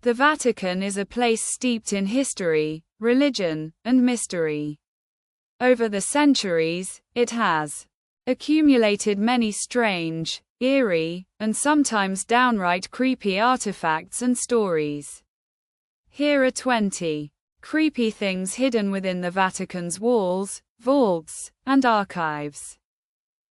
The Vatican is a place steeped in history, religion, and mystery. Over the centuries, it has accumulated many strange, eerie, and sometimes downright creepy artifacts and stories. Here are 20 creepy things hidden within the Vatican's walls, vaults, and archives.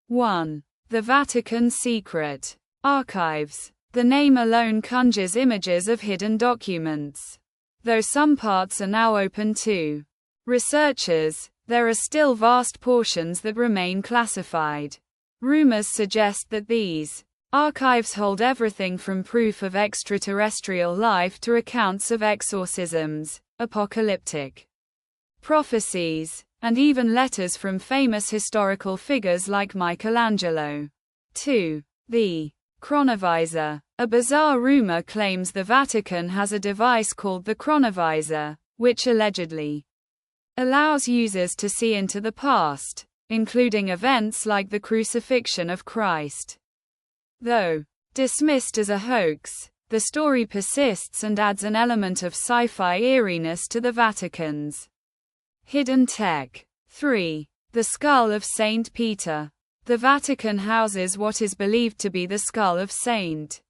1. The Vatican Secret Archives. The name alone conjures images of hidden documents. Though some parts are now open to researchers, there are still vast portions that remain classified. Rumors suggest that these archives hold everything from proof of extraterrestrial life to accounts of exorcisms, apocalyptic prophecies, and even letters from famous historical figures like Michelangelo. 2. The Chronovisor. A bizarre rumor claims the Vatican has a device called the Chronovisor, which allegedly allows users to see into the past, including events like the Crucifixion of Christ. Though dismissed as a hoax, the story persists and adds an element of sci-fi eeriness to the Vatican's hidden tech. 3. The Skull of Saint Peter. The Vatican houses what is believed to be the skull of Saint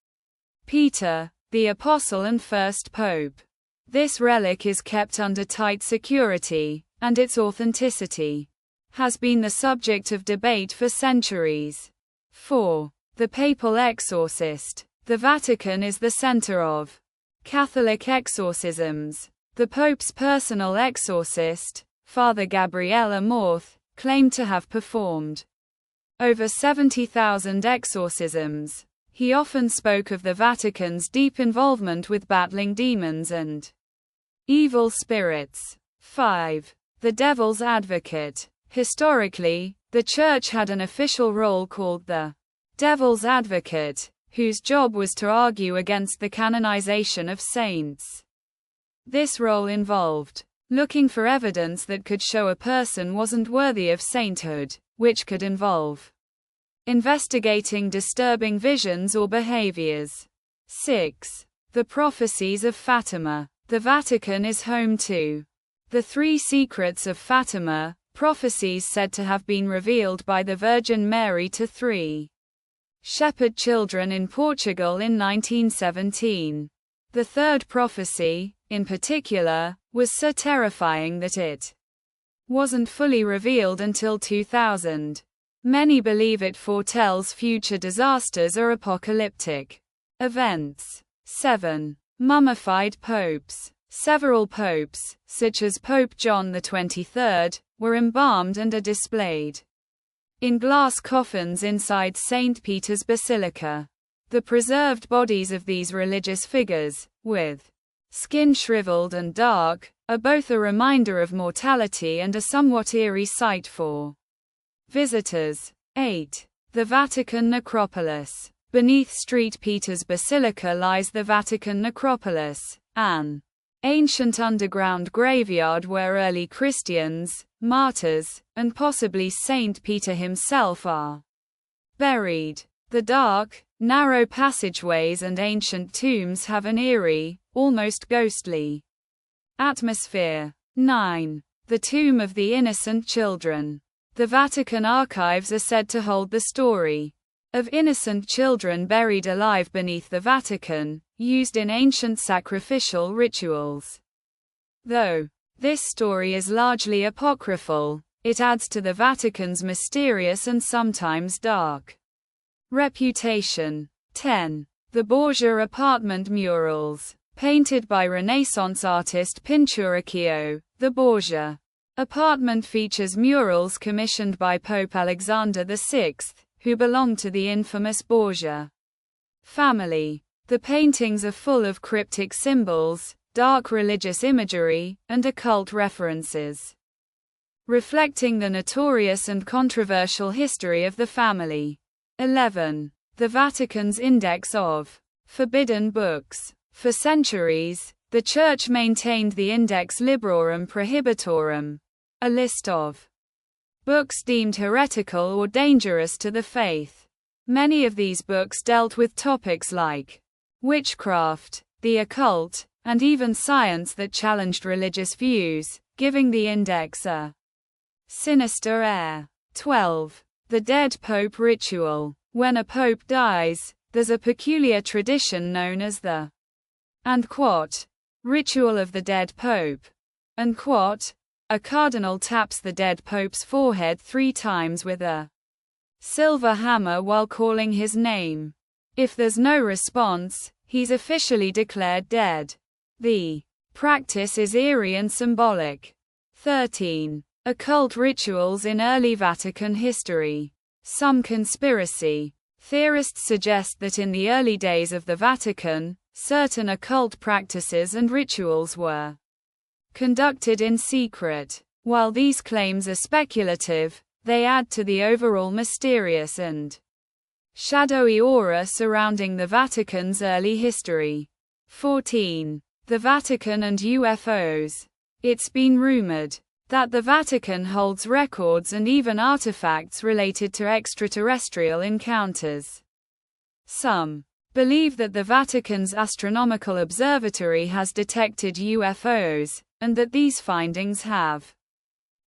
Peter, the Apostle and first Pope. This relic is kept under tight security, and its authenticity has been the subject of debate for centuries. 4. The Papal Exorcist. The Vatican is the center of Catholic exorcisms. The Pope's personal exorcist, Father Gabriele Amorth, claimed to have performed over 70,000 exorcisms. He often spoke of the Vatican's deep involvement with battling demons and evil spirits. 5. The Devil's Advocate. Historically, the Church had an official role called the Devil's Advocate, whose job was to argue against the canonization of saints. This role involved looking for evidence that could show a person wasn't worthy of sainthood, which could involve investigating disturbing visions or behaviors. 6. The Prophecies of Fatima. The Vatican is home to the 3 secrets of Fatima, prophecies said to have been revealed by the Virgin Mary to 3 shepherd children in Portugal in 1917. The third prophecy, in particular, was so terrifying that it wasn't fully revealed until 2000. Many believe it foretells future disasters or apocalyptic events. 7. Mummified popes. Several popes, such as Pope John XXIII, were embalmed and are displayed in glass coffins inside St. Peter's Basilica. The preserved bodies of these religious figures, with skin shriveled and dark, are both a reminder of mortality and a somewhat eerie sight for visitors. 8. The Vatican Necropolis. Beneath St. Peter's Basilica lies the Vatican Necropolis, an ancient underground graveyard where early Christians, martyrs, and possibly Saint Peter himself are buried. The dark, narrow passageways and ancient tombs have an eerie, almost ghostly atmosphere. 9. The Tomb of the Innocent Children. The Vatican archives are said to hold the story of innocent children buried alive beneath the Vatican, used in ancient sacrificial rituals. Though this story is largely apocryphal, it adds to the Vatican's mysterious and sometimes dark reputation. 10. The Borgia apartment murals. Painted by Renaissance artist Pinturicchio, the Borgia apartment features murals commissioned by Pope Alexander VI, who belonged to the infamous Borgia family. The paintings are full of cryptic symbols, dark religious imagery, and occult references, reflecting the notorious and controversial history of the family. 11. The Vatican's Index of Forbidden Books. For centuries, the Church maintained the Index Librorum Prohibitorum, a list of books deemed heretical or dangerous to the faith. Many of these books dealt with topics like witchcraft, the occult, and even science that challenged religious views, giving the index a sinister air. 12. The dead pope ritual. When a pope dies, there's a peculiar tradition known as the ritual of the dead pope. A cardinal taps the dead pope's forehead 3 times with a silver hammer while calling his name. If there's no response, he's officially declared dead. The practice is eerie and symbolic. 13. Occult rituals in early Vatican history. Some conspiracy theorists suggest that in the early days of the Vatican, certain occult practices and rituals were conducted in secret. While these claims are speculative, they add to the overall mysterious and shadowy aura surrounding the Vatican's early history. 14. The Vatican and UFOs. It's been rumored that the Vatican holds records and even artifacts related to extraterrestrial encounters. Some believe that the Vatican's astronomical observatory has detected UFOs, and that these findings have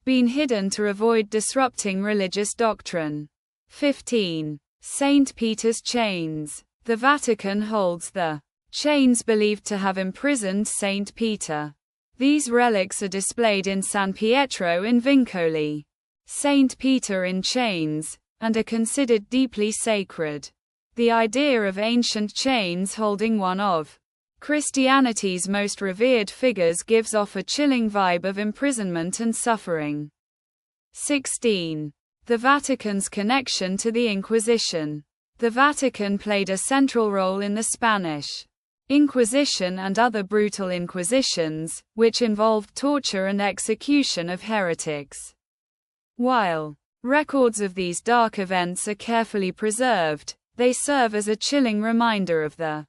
been hidden to avoid disrupting religious doctrine. 15. St. Peter's chains. The Vatican holds the chains believed to have imprisoned St. Peter. These relics are displayed in San Pietro in Vincoli. St. Peter in chains, and are considered deeply sacred. The idea of ancient chains holding one of Christianity's most revered figures gives off a chilling vibe of imprisonment and suffering. 16. The Vatican's connection to the Inquisition. The Vatican played a central role in the Spanish Inquisition and other brutal inquisitions, which involved torture and execution of heretics. While records of these dark events are carefully preserved, they serve as a chilling reminder of the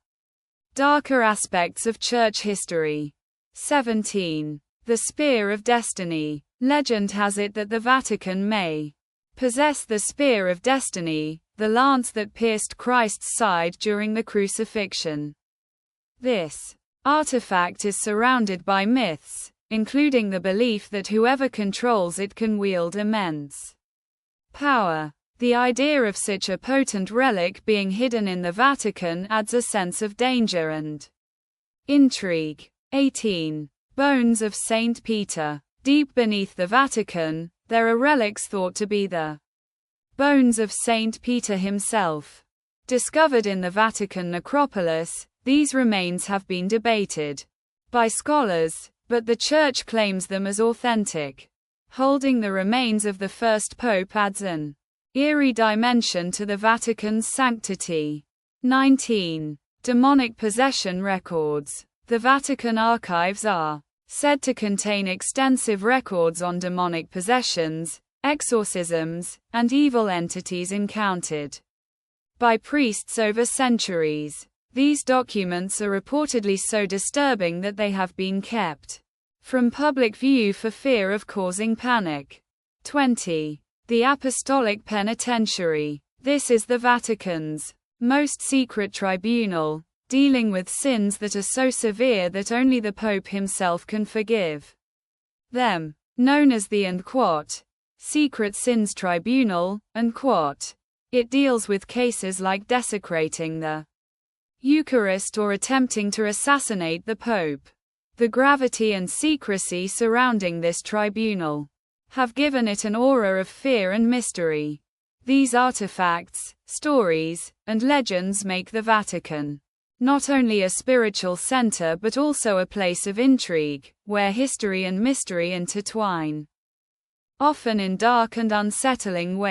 darker aspects of church history. 17. The Spear of Destiny. Legend has it that the Vatican may possess the Spear of Destiny, the lance that pierced Christ's side during the crucifixion. This artifact is surrounded by myths, including the belief that whoever controls it can wield immense power. The idea of such a potent relic being hidden in the Vatican adds a sense of danger and intrigue. 18. Bones of Saint Peter. Deep beneath the Vatican, there are relics thought to be the bones of Saint Peter himself. Discovered in the Vatican necropolis, these remains have been debated by scholars, but the Church claims them as authentic. Holding the remains of the first pope adds an eerie dimension to the Vatican's sanctity. 19. Demonic possession records. The Vatican archives are said to contain extensive records on demonic possessions, exorcisms, and evil entities encountered by priests over centuries. These documents are reportedly so disturbing that they have been kept from public view for fear of causing panic. 20. The Apostolic Penitentiary. This is the Vatican's most secret tribunal, dealing with sins that are so severe that only the Pope himself can forgive them. Known as the Secret Sins Tribunal, it deals with cases like desecrating the Eucharist or attempting to assassinate the Pope. The gravity and secrecy surrounding this tribunal have given it an aura of fear and mystery. These artifacts, stories, and legends make the Vatican not only a spiritual center but also a place of intrigue, where history and mystery intertwine, often in dark and unsettling ways.